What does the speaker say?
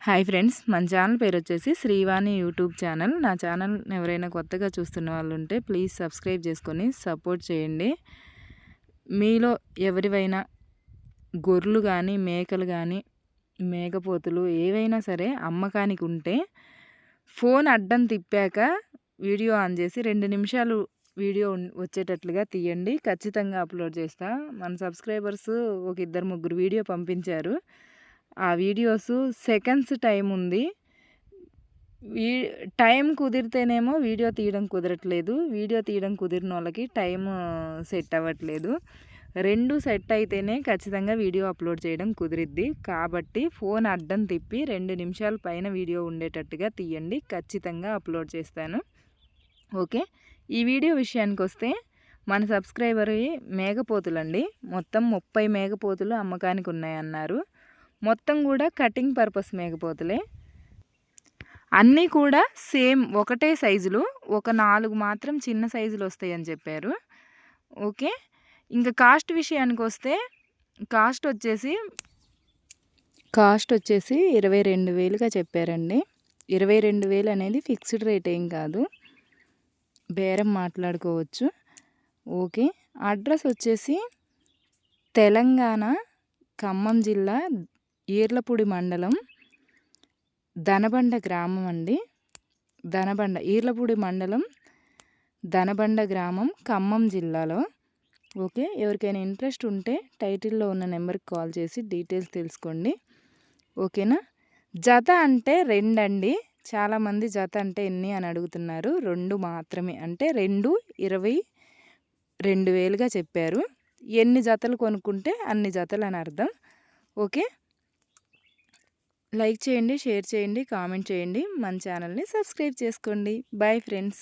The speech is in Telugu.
హాయ్ ఫ్రెండ్స్, మన ఛానల్ పేరు వచ్చేసి శ్రీవాణి యూట్యూబ్ ఛానల్. నా ఛానల్ ఎవరైనా కొత్తగా చూస్తున్న వాళ్ళు ఉంటే ప్లీజ్ సబ్స్క్రైబ్ చేసుకొని సపోర్ట్ చేయండి. మీలో ఎవరివైనా గొర్రెలు కానీ, మేకలు కానీ, మేకపోతులు ఏవైనా సరే అమ్మకానికి ఉంటే ఫోన్ అడ్డం తిప్పాక వీడియో ఆన్ చేసి 2 నిమిషాలు వీడియో వచ్చేటట్లుగా తీయండి. ఖచ్చితంగా అప్లోడ్ చేస్తా. మన సబ్స్క్రైబర్స్ ఒక 2-3 వీడియో పంపించారు. ఆ వీడియోస్ సెకండ్స్ టైం ఉంది. టైం కుదిరితేనేమో వీడియో తీయడం కుదరట్లేదు. వీడియో తీయడం కుదిరిన వాళ్ళకి టైం సెట్ అవ్వట్లేదు. 2 సెట్ అయితేనే ఖచ్చితంగా వీడియో అప్లోడ్ చేయడం కుదిరిద్ది. కాబట్టి ఫోన్ అడ్డం తిప్పి 2 నిమిషాల పైన వీడియో ఉండేటట్టుగా తీయండి. ఖచ్చితంగా అప్లోడ్ చేస్తాను. ఓకే, ఈ వీడియో విషయానికి వస్తే మన సబ్స్క్రైబర్ మేకపోతులండి. మొత్తం 30 మేకపోతులు అమ్మకానికి ఉన్నాయన్నారు. మొత్తం కూడా కటింగ్ పర్పస్ మేకపోతులే. అన్నీ కూడా సేమ్ ఒకటే సైజులు, ఒక 4 మాత్రం చిన్న సైజులు వస్తాయని చెప్పారు. ఓకే, ఇంకా కాస్ట్ విషయానికి వస్తే కాస్ట్ వచ్చేసి 22,000గా చెప్పారండి. 22,000 అనేది ఫిక్స్డ్ రేట్ ఏం కాదు, బేరం మాట్లాడుకోవచ్చు. ఓకే, అడ్రస్ వచ్చేసి తెలంగాణ ఖమ్మం జిల్లా ఈర్లపూడి మండలం దనబండ గ్రామం అండి. ఈర్లపూడి మండలం దనబండ గ్రామం ఖమ్మం జిల్లాలో. ఓకే, ఎవరికైనా ఇంట్రెస్ట్ ఉంటే టైటిల్లో ఉన్న నెంబర్కి కాల్ చేసి డీటెయిల్స్ తెలుసుకోండి. ఓకేనా. జత అంటే 2 అండి. చాలామంది జత అంటే ఎన్ని అని అడుగుతున్నారు. 2 మాత్రమే, అంటే 2 22,000గా చెప్పారు. ఎన్ని జతలు కొనుక్కుంటే అన్ని జతలు అని అర్థం. ఓకే, లైక్ చేయండి, షేర్ చేయండి, కామెంట్ చేయండి, మన ఛానల్ని సబ్స్క్రైబ్ చేసుకోండి. Bye friends.